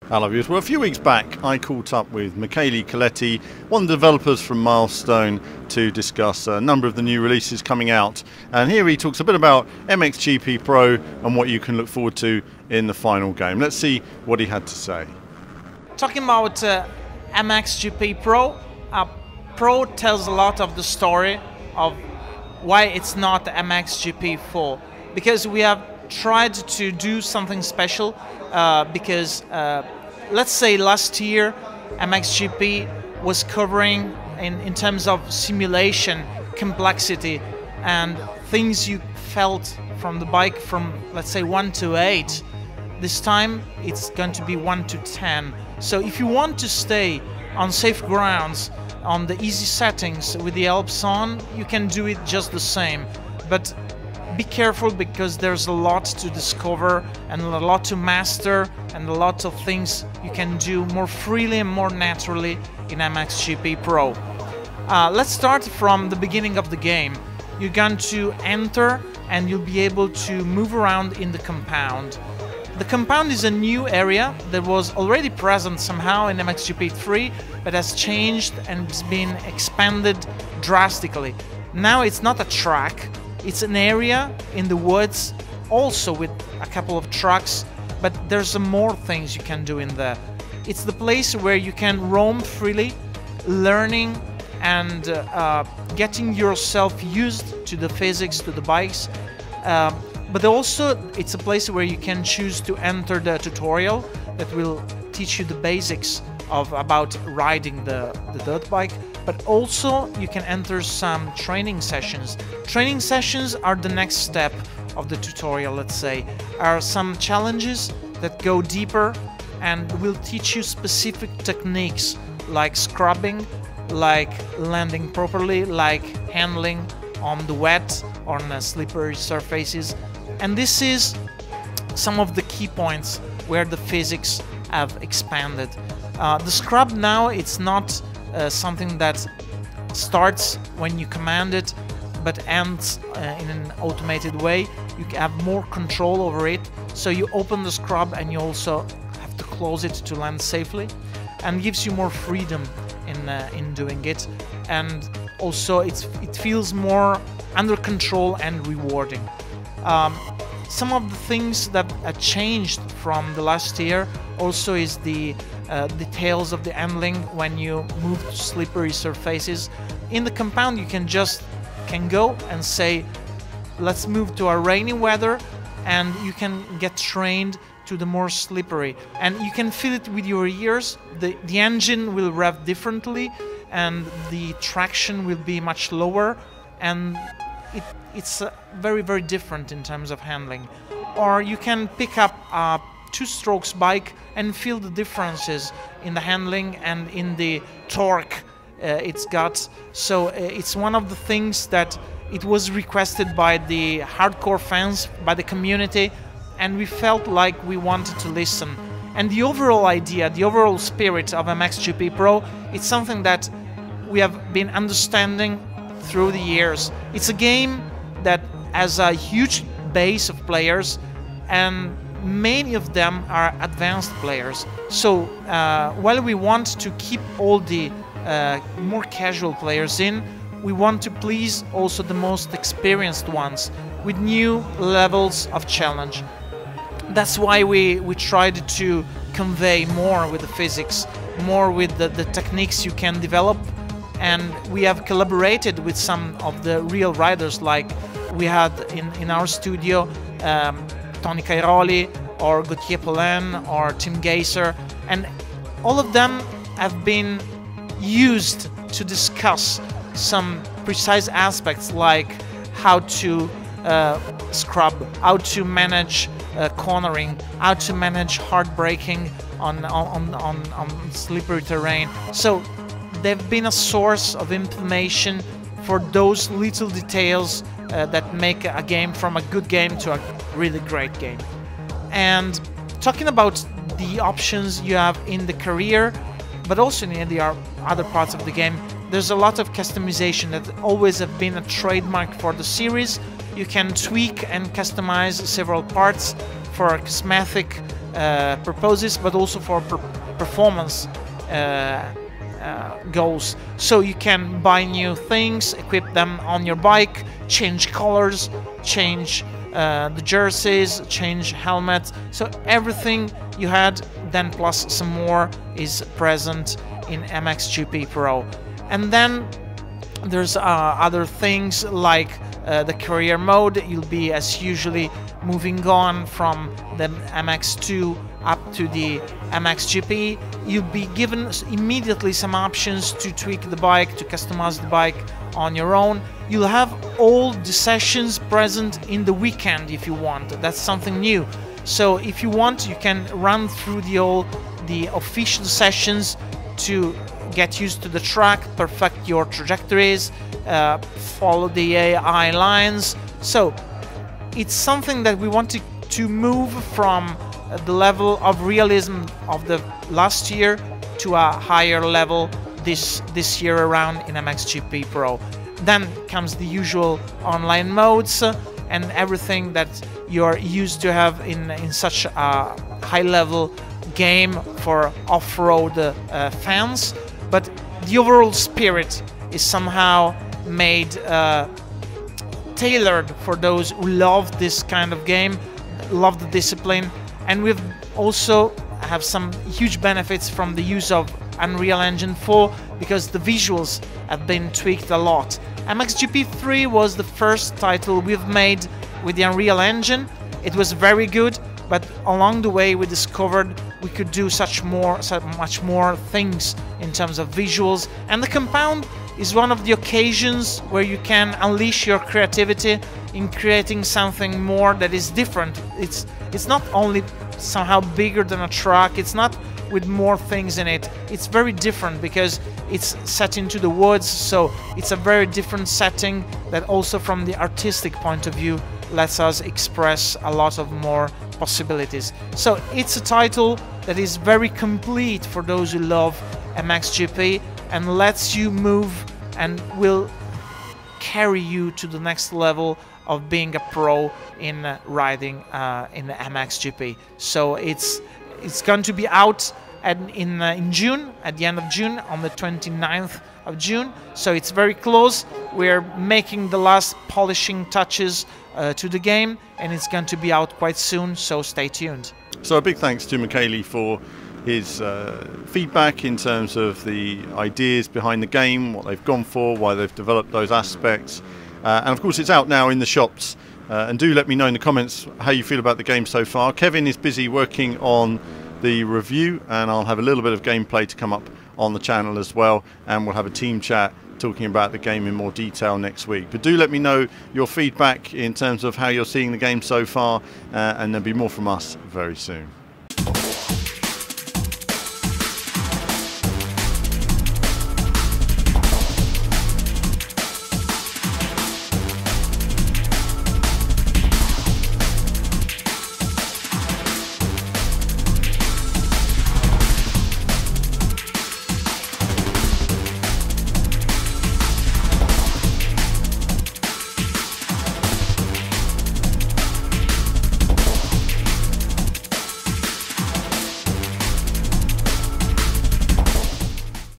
Hello viewers. Well, a few weeks back I caught up with Michele Coletti, one of the developers from Milestone, to discuss a number of the new releases coming out, and here he talks a bit about MXGP Pro and what you can look forward to in the final game. Let's see what he had to say. Talking about MXGP Pro, Pro tells a lot of the story of why it's not MXGP 4, because we have tried to do something special because let's say last year MXGP was covering in terms of simulation, complexity and things you felt from the bike from, let's say, 1 to 8. This time it's going to be 1 to 10. So if you want to stay on safe grounds, on the easy settings with the Alps on, you can do it just the same. But be careful, because there's a lot to discover and a lot to master and a lot of things you can do more freely and more naturally in MXGP Pro. Let's start from the beginning of the game. You're going to enter and you'll be able to move around in the compound. The compound is a new area that was already present somehow in MXGP 3, but has changed and has been expanded drastically. Now it's not a track, it's an area in the woods, also with a couple of trucks, but there's more things you can do in there. It's the place where you can roam freely, learning and getting yourself used to the physics, to the bikes. But also it's a place where you can choose to enter the tutorial that will teach you the basics about riding the dirt bike, but also you can enter some training sessions. Training sessions are the next step of the tutorial, let's say. Are some challenges that go deeper and will teach you specific techniques like scrubbing, like landing properly, like handling on the wet, on slippery surfaces. And this is some of the key points where the physics have expanded. The scrub now, it's not something that starts when you command it, but ends in an automated way. You have more control over it, so you open the scrub and you also have to close it to land safely, and gives you more freedom in doing it, and also it feels more under control and rewarding. Some of the things that changed from the last year also is the details of the handling when you move to slippery surfaces. In the compound you can go and say, let's move to a rainy weather, and you can get trained to the more slippery, and you can feel it with your ears. The engine will rev differently and the traction will be much lower, and it's very, very different in terms of handling. Or you can pick up a two-strokes bike and feel the differences in the handling and in the torque it's got. So it's one of the things that it was requested by the hardcore fans, by the community, and we felt like we wanted to listen. And the overall idea, the overall spirit of MXGP Pro, it's something that we have been understanding through the years. It's a game that has a huge base of players, and many of them are advanced players. So while we want to keep all the more casual players in, we want to please also the most experienced ones with new levels of challenge. That's why we tried to convey more with the physics, more with the techniques you can develop, and we have collaborated with some of the real riders, like we had in our studio Tony Cairoli or Gauthier Paulin or Tim Geiser, and all of them have been used to discuss some precise aspects like how to scrub, how to manage cornering, how to manage hard braking on slippery terrain. So they've been a source of information for those little details that make a game from a good game to a really great game. And talking about the options you have in the career, but also in the other parts of the game, there's a lot of customization that always have been a trademark for the series. You can tweak and customize several parts for cosmetic purposes, but also for performance goals. So you can buy new things, equip them on your bike, change colors, change the jerseys, change helmets. So everything you had, then plus some more, is present in MXGP Pro. And then there's other things like the career mode. You'll be, as usually, moving on from the MX2 up to the MXGP. You'll be given immediately some options to tweak the bike, to customize the bike on your own. You'll have all the sessions present in the weekend if you want. That's something new. So if you want, you can run through the official sessions to get used to the track, perfect your trajectories, follow the AI lines. So it's something that we want to move from the level of realism of the last year to a higher level this year around in MXGP Pro. Then comes the usual online modes and everything that you're used to have in such a high-level game for off-road fans. But the overall spirit is somehow made tailored for those who love this kind of game, love the discipline, and we've also have some huge benefits from the use of Unreal Engine 4 because the visuals have been tweaked a lot. MXGP 3 was the first title we've made with the Unreal Engine. It was very good, but along the way we discovered we could do much more things in terms of visuals, and the compound is one of the occasions where you can unleash your creativity in creating something more that is different. It's not only somehow bigger than a truck, it's not with more things in it. It's very different because it's set into the woods, so it's a very different setting that also from the artistic point of view lets us express a lot of more possibilities. So it's a title that is very complete for those who love MXGP and lets you move and will carry you to the next level of being a pro in riding in the MXGP. So it's going to be out in June, at the end of June, on the 29th of June. So it's very close. We're making the last polishing touches to the game, and it's going to be out quite soon, so stay tuned. So a big thanks to Michele for his feedback in terms of the ideas behind the game, what they've gone for, why they've developed those aspects. And of course it's out now in the shops. And do let me know in the comments how you feel about the game so far. Kevin is busy working on the review, and I'll have a little bit of gameplay to come up on the channel as well, and we'll have a team chat talking about the game in more detail next week. But do let me know your feedback in terms of how you're seeing the game so far, and there'll be more from us very soon.